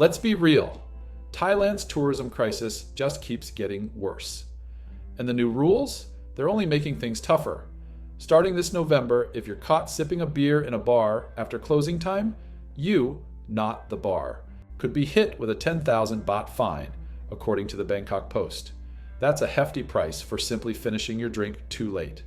Let's be real. Thailand's tourism crisis just keeps getting worse. And the new rules? They're only making things tougher. Starting this November, if you're caught sipping a beer in a bar after closing time, you, not the bar, could be hit with a 10,000 baht fine, according to the Bangkok Post. That's a hefty price for simply finishing your drink too late.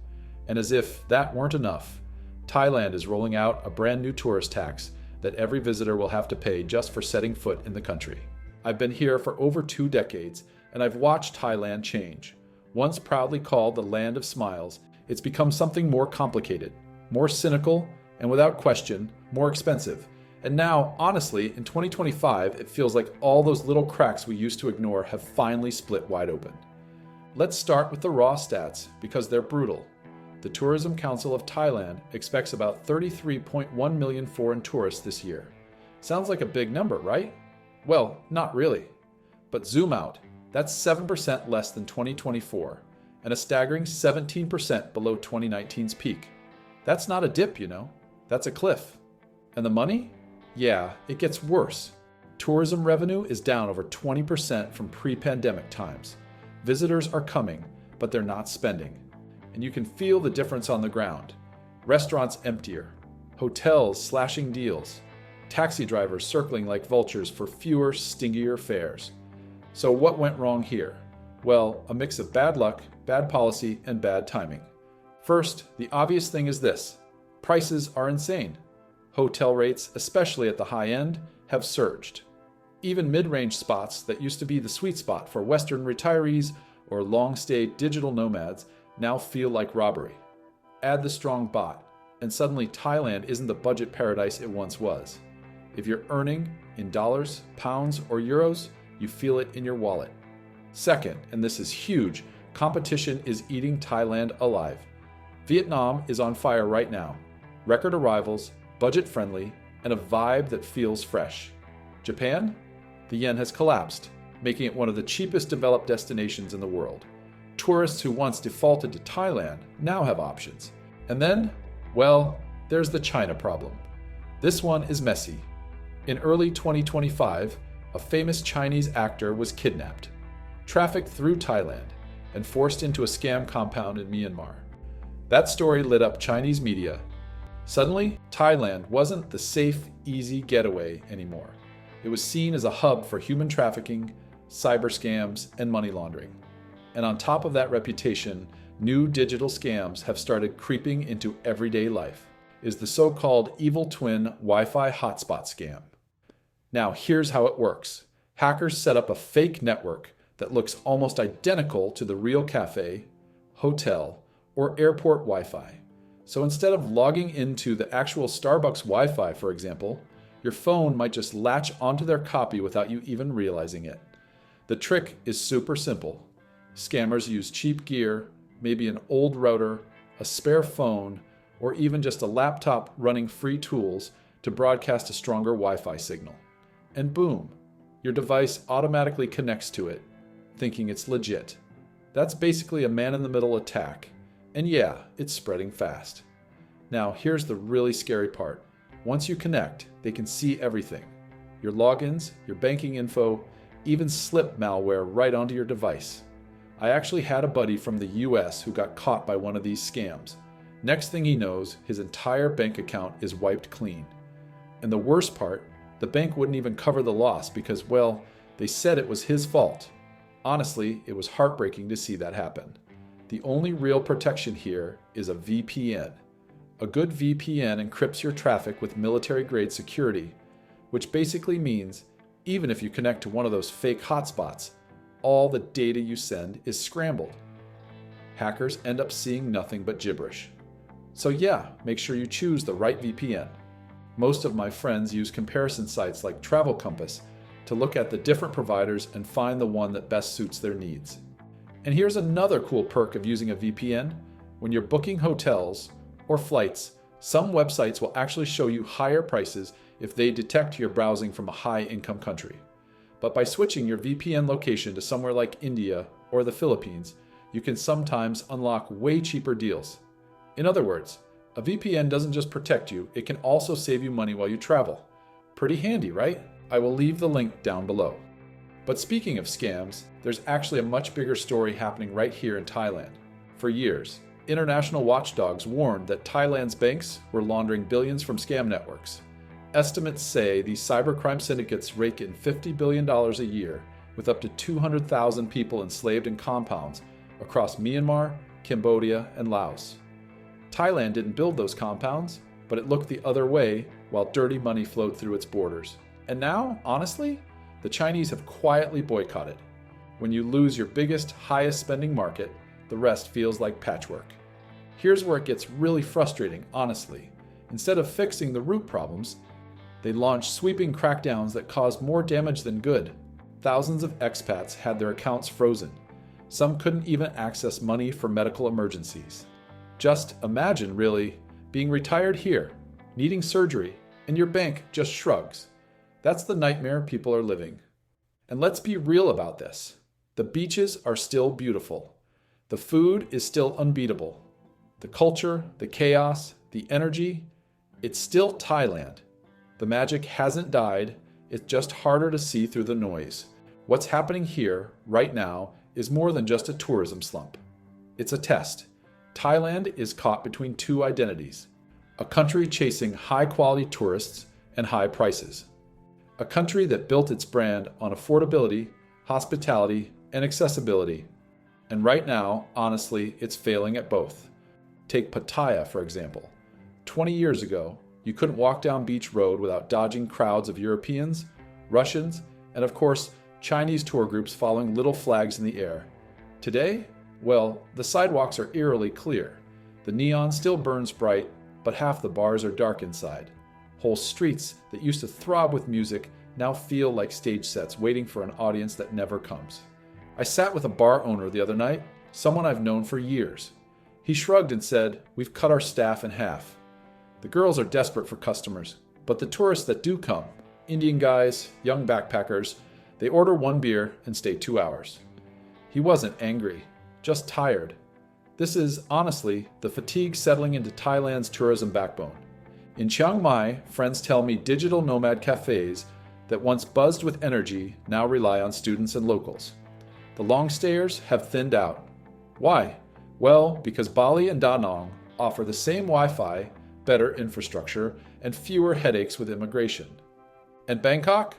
And as if that weren't enough, Thailand is rolling out a brand new tourist tax that every visitor will have to pay just for setting foot in the country. I've been here for over 2 decades, and I've watched Thailand change. Once proudly called the land of smiles, it's become something more complicated, more cynical, and without question, more expensive. And now, honestly, in 2025, it feels like all those little cracks we used to ignore have finally split wide open. Let's start with the raw stats, because they're brutal. The Tourism Council of Thailand expects about 33.1 million foreign tourists this year. Sounds like a big number, right? Well, not really. But zoom out. That's 7% less than 2024, and a staggering 17% below 2019's peak. That's not a dip, That's a cliff. And the money? Yeah, it gets worse. Tourism revenue is down over 20% from pre-pandemic times. Visitors are coming, but they're not spending. And you can feel the difference on the ground. Restaurants emptier, hotels slashing deals, taxi drivers circling like vultures for fewer, stingier fares. So what went wrong here? Well, a mix of bad luck, bad policy, and bad timing. First, the obvious thing is this. Prices are insane. Hotel rates, especially at the high end, have surged. Even mid-range spots that used to be the sweet spot for Western retirees or long-stay digital nomads now feel like robbery. Add the strong baht, and suddenly Thailand isn't the budget paradise it once was. If you're earning in dollars, pounds, or euros, you feel it in your wallet. Second, and this is huge, competition is eating Thailand alive. Vietnam is on fire right now. Record arrivals, budget-friendly, and a vibe that feels fresh. Japan? The yen has collapsed, making it one of the cheapest developed destinations in the world. Tourists who once defaulted to Thailand now have options. And then, well, there's the China problem. This one is messy. In early 2025, a famous Chinese actor was kidnapped, trafficked through Thailand, and forced into a scam compound in Myanmar. That story lit up Chinese media. Suddenly, Thailand wasn't the safe, easy getaway anymore. It was seen as a hub for human trafficking, cyber scams, and money laundering. And on top of that reputation, new digital scams have started creeping into everyday life. Is the so-called evil twin Wi-Fi hotspot scam. Now here's how it works. Hackers set up a fake network that looks almost identical to the real cafe, hotel, or airport Wi-Fi. So instead of logging into the actual Starbucks Wi-Fi, for example, your phone might just latch onto their copy without you even realizing it. The trick is super simple. Scammers use cheap gear, maybe an old router, a spare phone, or even just a laptop running free tools to broadcast a stronger Wi-Fi signal. And boom, your device automatically connects to it, thinking it's legit. That's basically a man-in-the-middle attack. And yeah, it's spreading fast. Now, here's the really scary part. Once you connect, they can see everything. Your logins, your banking info, even slip malware right onto your device. I actually had a buddy from the US who got caught by one of these scams. Next thing he knows, his entire bank account is wiped clean. And the worst part, the bank wouldn't even cover the loss because, well, they said it was his fault. Honestly, it was heartbreaking to see that happen. The only real protection here is a VPN. A good VPN encrypts your traffic with military-grade security, which basically means even if you connect to one of those fake hotspots, all the data you send is scrambled. Hackers end up seeing nothing but gibberish. So yeah, make sure you choose the right VPN. Most of my friends use comparison sites like Travel Compass to look at the different providers and find the one that best suits their needs. And here's another cool perk of using a VPN. When you're booking hotels or flights, some websites will actually show you higher prices if they detect you're browsing from a high-income country. But by switching your VPN location to somewhere like India or the Philippines, you can sometimes unlock way cheaper deals. In other words, a VPN doesn't just protect you, it can also save you money while you travel. Pretty handy, right? I will leave the link down below. But speaking of scams, there's actually a much bigger story happening right here in Thailand. For years, international watchdogs warned that Thailand's banks were laundering billions from scam networks. Estimates say these cybercrime syndicates rake in $50 billion a year, with up to 200,000 people enslaved in compounds across Myanmar, Cambodia, and Laos. Thailand didn't build those compounds, but it looked the other way while dirty money flowed through its borders. And now, honestly, the Chinese have quietly boycotted. When you lose your biggest, highest spending market, the rest feels like patchwork. Here's where it gets really frustrating, honestly. Instead of fixing the root problems, they launched sweeping crackdowns that caused more damage than good. Thousands of expats had their accounts frozen. Some couldn't even access money for medical emergencies. Just imagine, really, being retired here, needing surgery, and your bank just shrugs. That's the nightmare people are living. And let's be real about this. The beaches are still beautiful. The food is still unbeatable. The culture, the chaos, the energy, it's still Thailand. The magic hasn't died, it's just harder to see through the noise. What's happening here, right now, is more than just a tourism slump. It's a test. Thailand is caught between two identities. A country chasing high-quality tourists and high prices. A country that built its brand on affordability, hospitality, and accessibility. And right now, honestly, it's failing at both. Take Pattaya, for example. 20 years ago, you couldn't walk down Beach Road without dodging crowds of Europeans, Russians, and of course, Chinese tour groups following little flags in the air. Today, well, the sidewalks are eerily clear. The neon still burns bright, but half the bars are dark inside. Whole streets that used to throb with music now feel like stage sets waiting for an audience that never comes. I sat with a bar owner the other night, someone I've known for years. He shrugged and said, "We've cut our staff in half." The girls are desperate for customers, but the tourists that do come, Indian guys, young backpackers, they order one beer and stay 2 hours. He wasn't angry, just tired. This is, honestly, the fatigue settling into Thailand's tourism backbone. In Chiang Mai, friends tell me digital nomad cafes that once buzzed with energy now rely on students and locals. The long stayers have thinned out. Why? Well, because Bali and Da Nang offer the same Wi-Fi, better infrastructure, and fewer headaches with immigration. And Bangkok?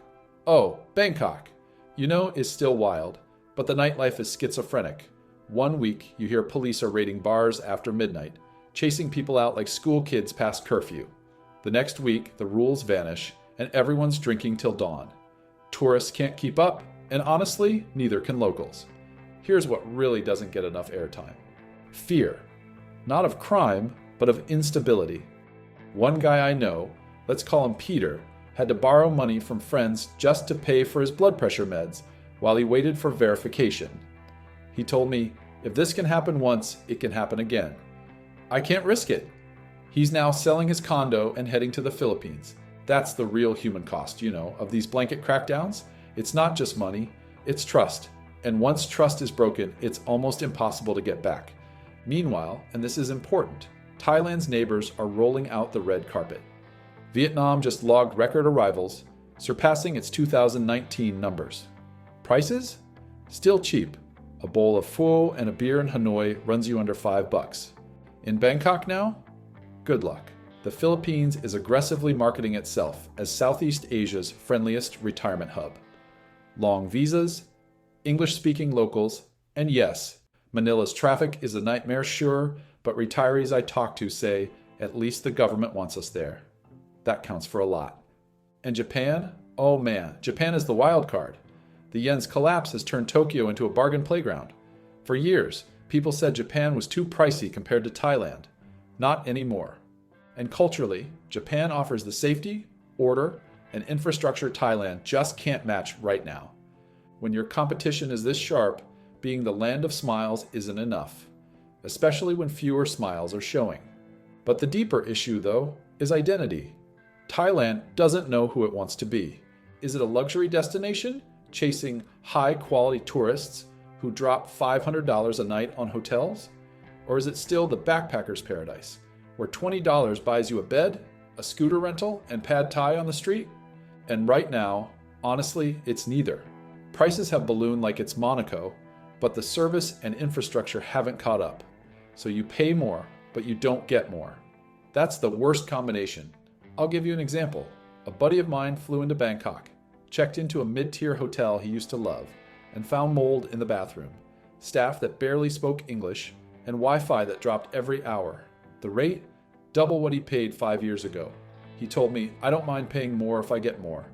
Oh, Bangkok, is still wild, but the nightlife is schizophrenic. One week, you hear police are raiding bars after midnight, chasing people out like school kids past curfew. The next week, the rules vanish, and everyone's drinking till dawn. Tourists can't keep up, and honestly, neither can locals. Here's what really doesn't get enough airtime. Fear. Not of crime, but of instability. One guy I know, let's call him Peter, had to borrow money from friends just to pay for his blood pressure meds while he waited for verification. He told me, if this can happen once, it can happen again. I can't risk it. He's now selling his condo and heading to the Philippines. That's the real human cost, of these blanket crackdowns. It's not just money, it's trust. And once trust is broken, it's almost impossible to get back. Meanwhile, and this is important, Thailand's neighbors are rolling out the red carpet. Vietnam just logged record arrivals, surpassing its 2019 numbers. Prices? Still cheap. A bowl of pho and a beer in Hanoi runs you under $5. In Bangkok now? Good luck. The Philippines is aggressively marketing itself as Southeast Asia's friendliest retirement hub. Long visas, English-speaking locals, and yes, Manila's traffic is a nightmare, sure, but retirees I talk to say at least the government wants us there. That counts for a lot. And Japan? Oh man, Japan is the wild card. The yen's collapse has turned Tokyo into a bargain playground. For years, people said Japan was too pricey compared to Thailand. Not anymore. And culturally, Japan offers the safety, order, and infrastructure Thailand just can't match right now. When your competition is this sharp, being the land of smiles isn't enough, especially when fewer smiles are showing. But the deeper issue, though, is identity. Thailand doesn't know who it wants to be. Is it a luxury destination, chasing high-quality tourists who drop $500 a night on hotels? Or is it still the backpacker's paradise, where $20 buys you a bed, a scooter rental, and pad thai on the street? And right now, Honestly, it's neither. Prices have ballooned like it's Monaco, but the service and infrastructure haven't caught up. So you pay more, but you don't get more. That's the worst combination. I'll give you an example. A buddy of mine flew into Bangkok, checked into a mid-tier hotel he used to love, and found mold in the bathroom, staff that barely spoke English, and Wi-Fi that dropped every hour. The rate? Double what he paid 5 years ago. He told me, I don't mind paying more if I get more,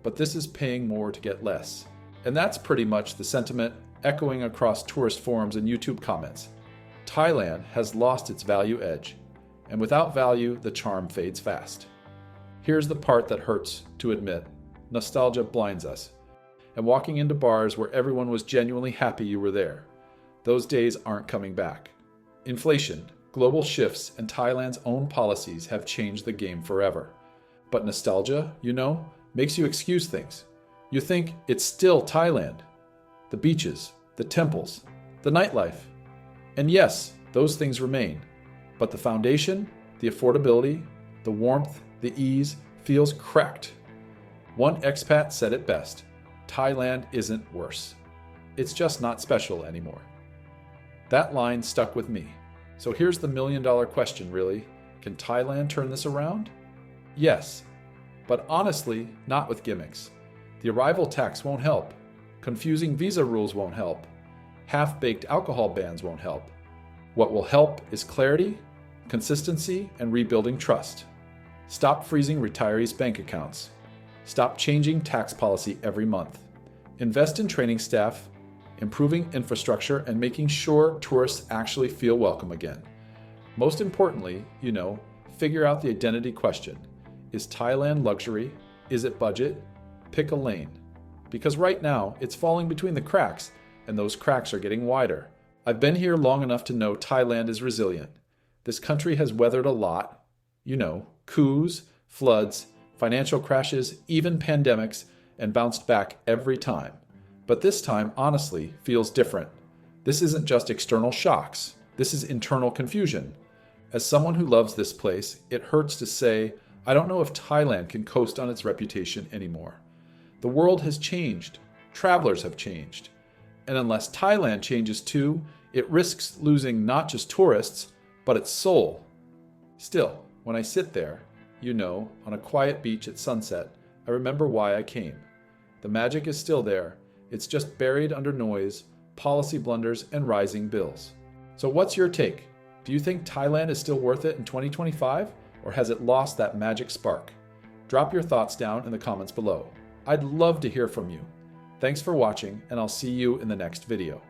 but this is paying more to get less. And that's pretty much the sentiment echoing across tourist forums and YouTube comments. Thailand has lost its value edge, and without value, the charm fades fast. Here's the part that hurts to admit. Nostalgia blinds us. And walking into bars where everyone was genuinely happy you were there. Those days aren't coming back. Inflation, global shifts, and Thailand's own policies have changed the game forever. But nostalgia, makes you excuse things. You think it's still Thailand. The beaches, the temples, the nightlife. And yes, those things remain. But the foundation, the affordability, the warmth, the ease feels cracked. One expat said it best. Thailand isn't worse. It's just not special anymore. That line stuck with me. So here's the million-dollar question, really. Can Thailand turn this around? Yes. But honestly, not with gimmicks. The arrival tax won't help. Confusing visa rules won't help. Half-baked alcohol bans won't help. What will help is clarity, consistency, and rebuilding trust. Stop freezing retirees' bank accounts. Stop changing tax policy every month. Invest in training staff, improving infrastructure, and making sure tourists actually feel welcome again. Most importantly, figure out the identity question. Is Thailand luxury? Is it budget? Pick a lane. Because right now, it's falling between the cracks, and those cracks are getting wider. I've been here long enough to know Thailand is resilient. This country has weathered a lot. Coups, floods, financial crashes, even pandemics, and bounced back every time. But this time, honestly, feels different. This isn't just external shocks. This is internal confusion. As someone who loves this place, it hurts to say, I don't know if Thailand can coast on its reputation anymore. The world has changed. Travelers have changed. And unless Thailand changes too, it risks losing not just tourists, but its soul. Still, when I sit there, on a quiet beach at sunset, I remember why I came. The magic is still there. It's just buried under noise, policy blunders, and rising bills. So what's your take? Do you think Thailand is still worth it in 2025, or has it lost that magic spark? Drop your thoughts down in the comments below. I'd love to hear from you. Thanks for watching, and I'll see you in the next video.